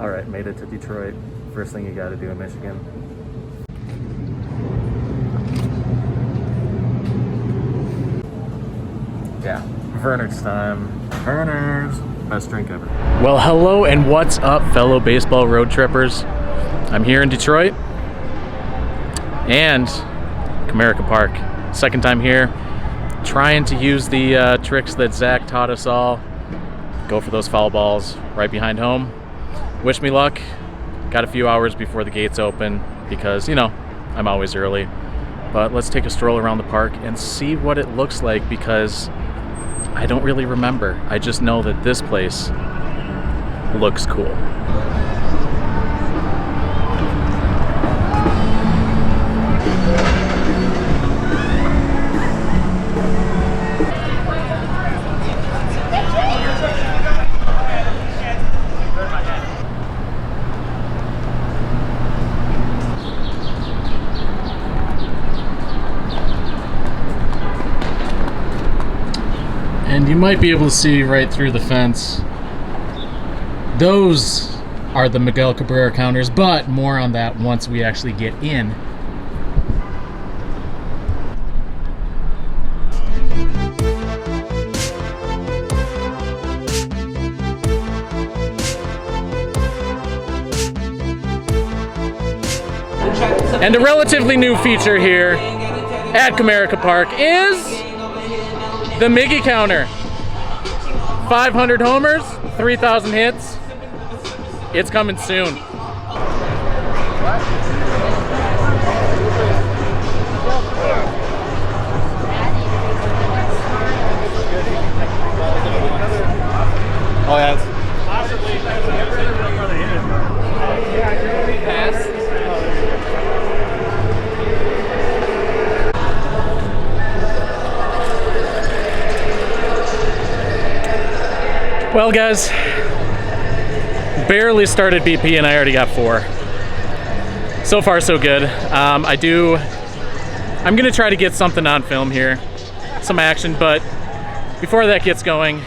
All right, made it to Detroit. First thing you got to do in Michigan. Yeah, Verner's time. Verner's. Best drink ever. Well, hello and what's up, fellow baseball road trippers. I'm here in Detroit and Comerica Park. Second time here. Trying to use the tricks that Zach taught us all. Go for those foul balls right behind home. Wish me luck. Got a few hours before the gates open because, you know, I'm always early. But let's take a stroll around the park and see what it looks like because I don't really remember. I just know that this place looks cool. And you might be able to see right through the fence. Those are the Miguel Cabrera counters, but more on that once we actually get in. And a relatively new feature here at Comerica Park is the Miggy counter. 500 homers, 3,000 hits. It's coming soon. Oh, yeah. Well, guys, barely started BP and I already got 4. So far, so good. I'm gonna try to get something on film here, some action, but before that gets going,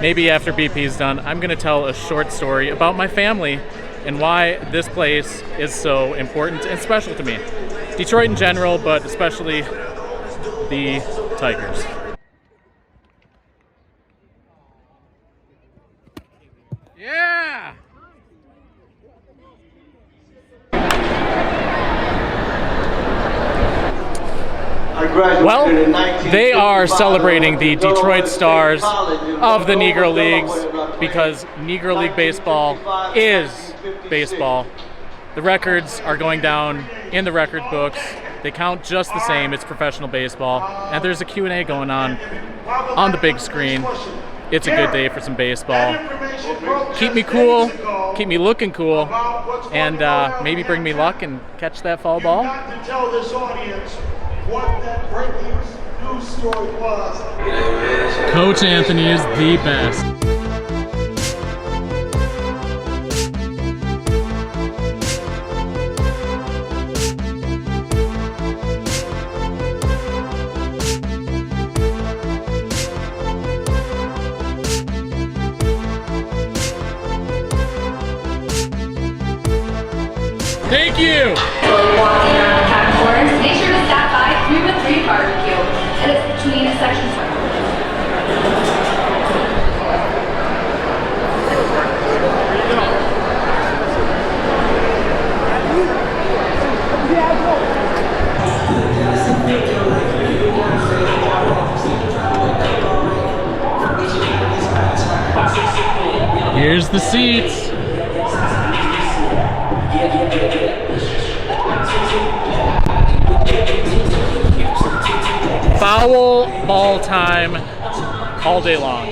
maybe after BP is done, I'm gonna tell a short story about my family and why this place is so important and special to me. Detroit in general, but especially the Tigers. Yeah! Well, they are celebrating the Detroit Stars of the Negro Leagues because Negro League baseball is baseball. The records are going down in the record books. They count just the same. It's professional baseball. And there's a Q&A going on the big screen. It's a good day for some baseball. Keep me cool, keep me looking cool, and maybe bring me luck and catch that foul ball. Tell this audience what that breaking news story was. Coach Anthony is the best. Thank you! Walking around Cabin Corners, make sure to stop by 313 Barbecue, and it's between a section circle. Here's the seats. Foul ball time all day long,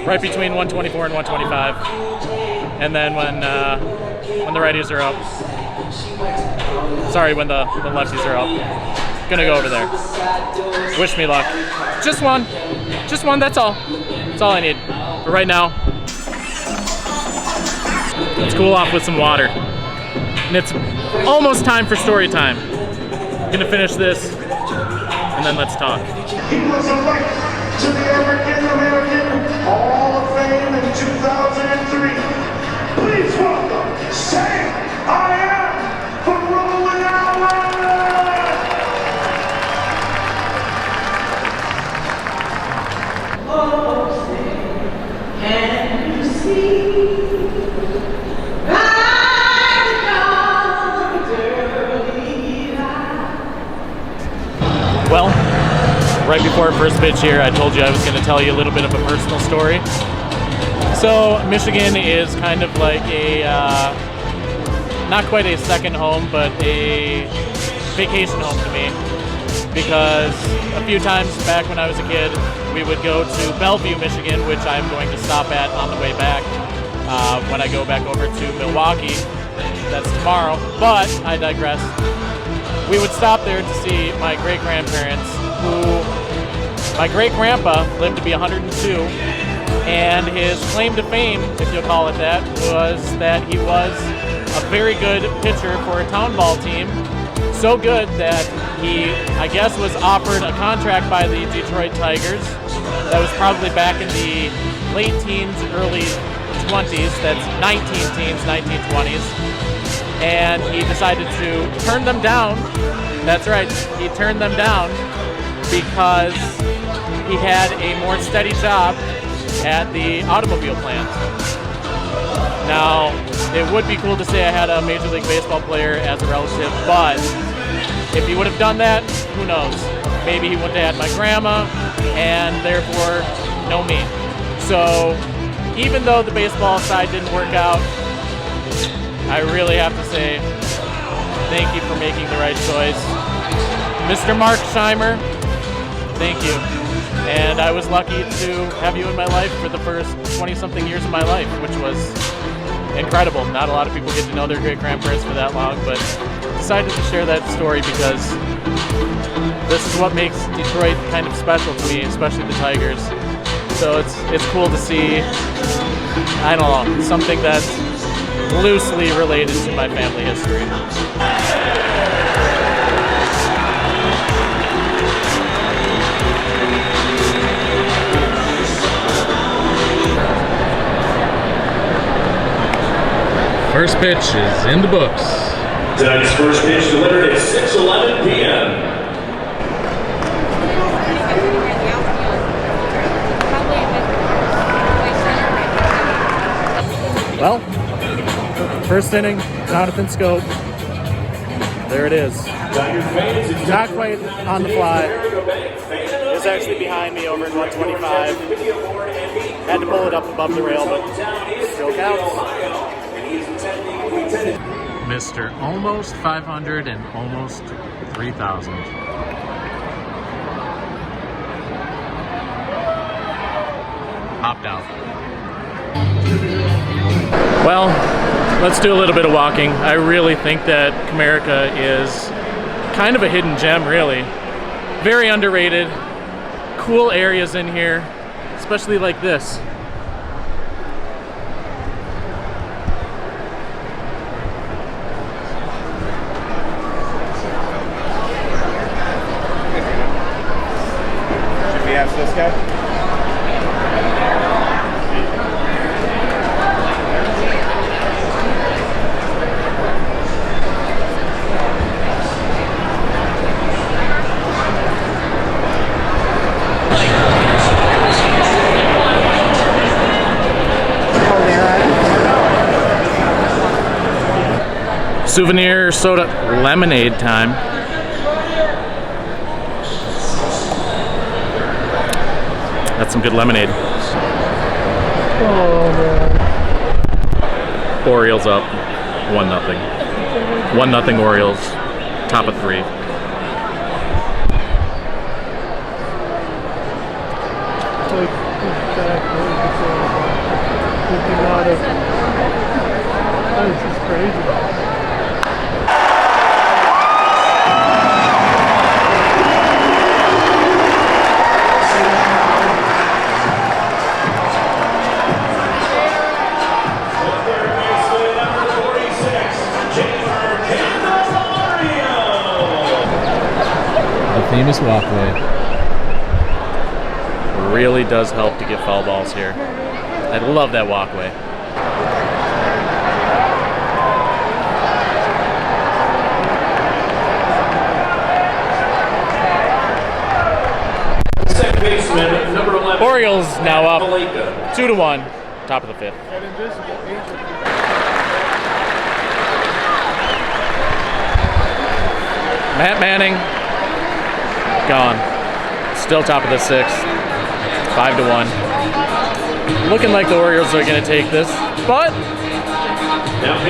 right between 124 and 125, and then when the righties are up, sorry, when the lefties are up, gonna go over there. Wish me luck. Just one, that's all. That's all I need. But right now, let's cool off with some water. And it's almost time for story time. I'm gonna finish this, and then let's talk. He was elected to the African American Hall of Fame in 2003. Please welcome before first pitch here, I told you I was going to tell you a little bit of a personal story. So Michigan is kind of like a, not quite a second home, but a vacation home to me. Because a few times back when I was a kid, we would go to Bellevue, Michigan, which I'm going to stop at on the way back when I go back over to Milwaukee. That's tomorrow, but I digress. We would stop there to see my great-grandparents, who my great-grandpa lived to be 102, and his claim to fame, if you'll call it that, was that he was a very good pitcher for a town ball team. So good that he, I guess, was offered a contract by the Detroit Tigers. That was probably back in the late teens, early 20s. That's 1920s. And he decided to turn them down. That's right, he turned them down because he had a more steady job at the automobile plant. Now, it would be cool to say I had a Major League Baseball player as a relative, but if he would have done that, who knows? Maybe he wouldn't have had my grandma, and therefore, no me. So, even though the baseball side didn't work out, I really have to say thank you for making the right choice. Mr. Mark Scheimer, thank you. And I was lucky to have you in my life for the first 20-something years of my life, which was incredible. Not a lot of people get to know their great-grandparents for that long, but decided to share that story because this is what makes Detroit kind of special to me, especially the Tigers. So it's cool to see, I don't know, something that's loosely related to my family history. First pitch is in the books. Tonight's first pitch delivered at 6:11 p.m. Well, first inning, Jonathan Scope. There it is. Not quite on the fly. It was actually behind me over at 125. Had to pull it up above the rail, but still counts. Mr. Almost 500 and almost 3,000. Hopped out. Well, let's do a little bit of walking. I really think that Comerica is kind of a hidden gem, really. Very underrated. Cool areas in here, especially like this. Should we ask this guy? Souvenir soda lemonade time. That's some good lemonade. Oh man. Orioles up 1-0. 1-0 Orioles. Top of 3. This is crazy. Famous walkway. Really does help to get foul balls here. I love that walkway. Second baseman, number 11. Orioles now up Comerica. 2-1, top of the 5th. Matt Manning, gone. Still top of the 6th, 5-1. Looking like the Orioles are going to take this, but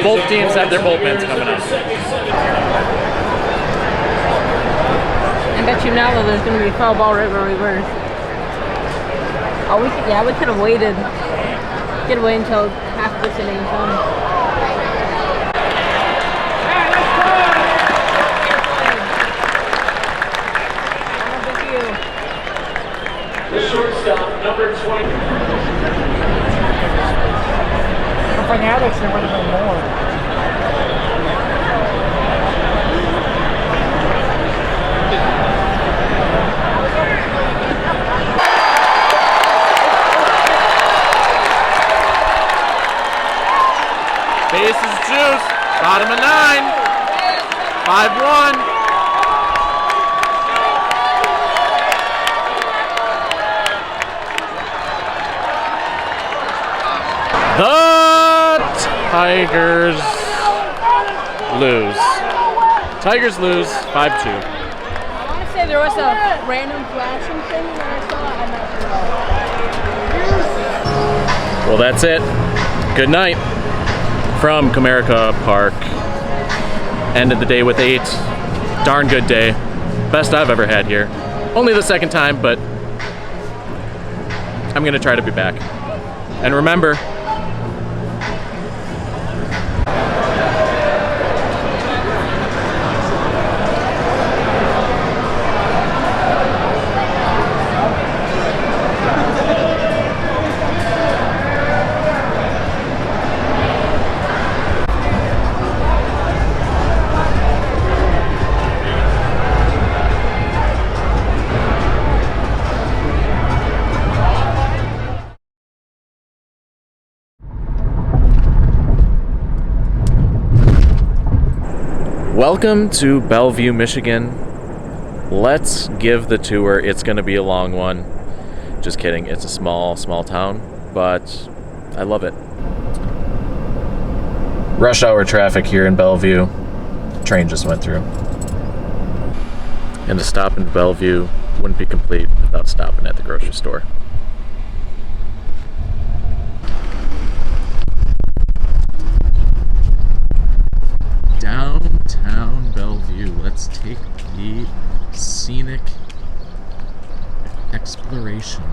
both teams have their bullpens coming up. I bet you now that there's going to be foul ball river reverse. Oh, we could have waited. Could have waited until half this inning's done. The shortstop, number 20. For Alex, there would have been more. Bases juice, bottom of 9, 5-1. The Tigers lose. Tigers lose 5-2. I want to say there was a random flashing thing that I saw. I'm not sure. Well, that's it. Good night from Comerica Park. Ended the day with 8. Darn good day. Best I've ever had here. Only the second time, but I'm gonna try to be back. And remember, welcome to Bellevue, Michigan. Let's give the tour. It's going to be a long one. Just kidding. It's a small town, but I love it. Rush hour traffic here in Bellevue. Train just went through. And a stop in Bellevue wouldn't be complete without stopping at the grocery store. Downtown Bellevue. Let's take the scenic exploration.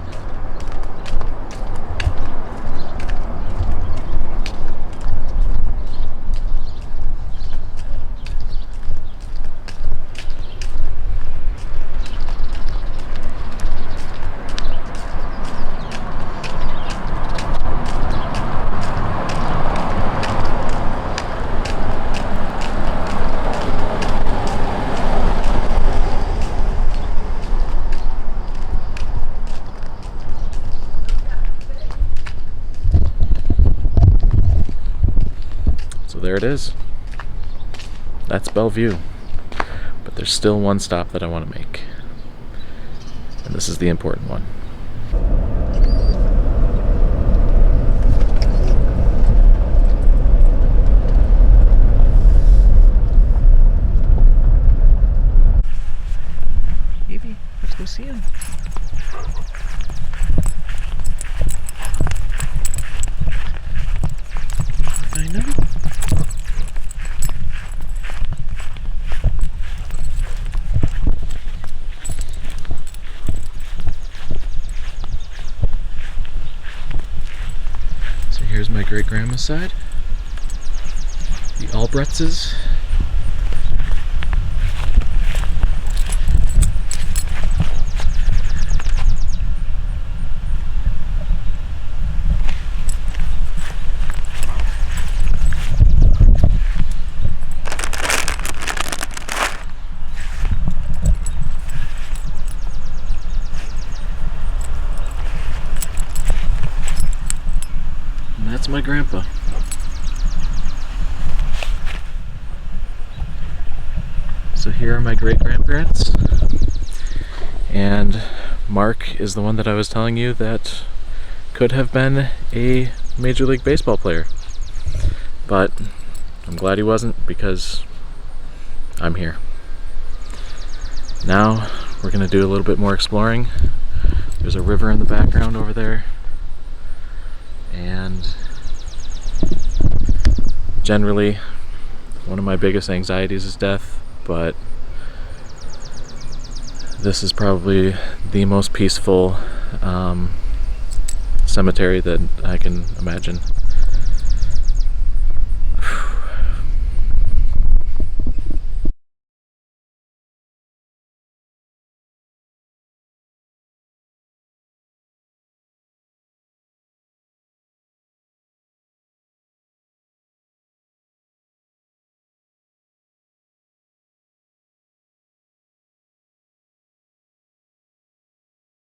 So there it is. That's Bellevue. But there's still one stop that I want to make. And this is the important one. Evie, let's go see him. I know. So here's my great-grandma's side. The Albrechtses. That's my grandpa. So here are my great-grandparents. And Mark is the one that I was telling you that could have been a Major League Baseball player. But I'm glad he wasn't, because I'm here. Now we're gonna do a little bit more exploring. There's a river in the background over there, and generally one of my biggest anxieties is death, but this is probably the most peaceful cemetery that I can imagine.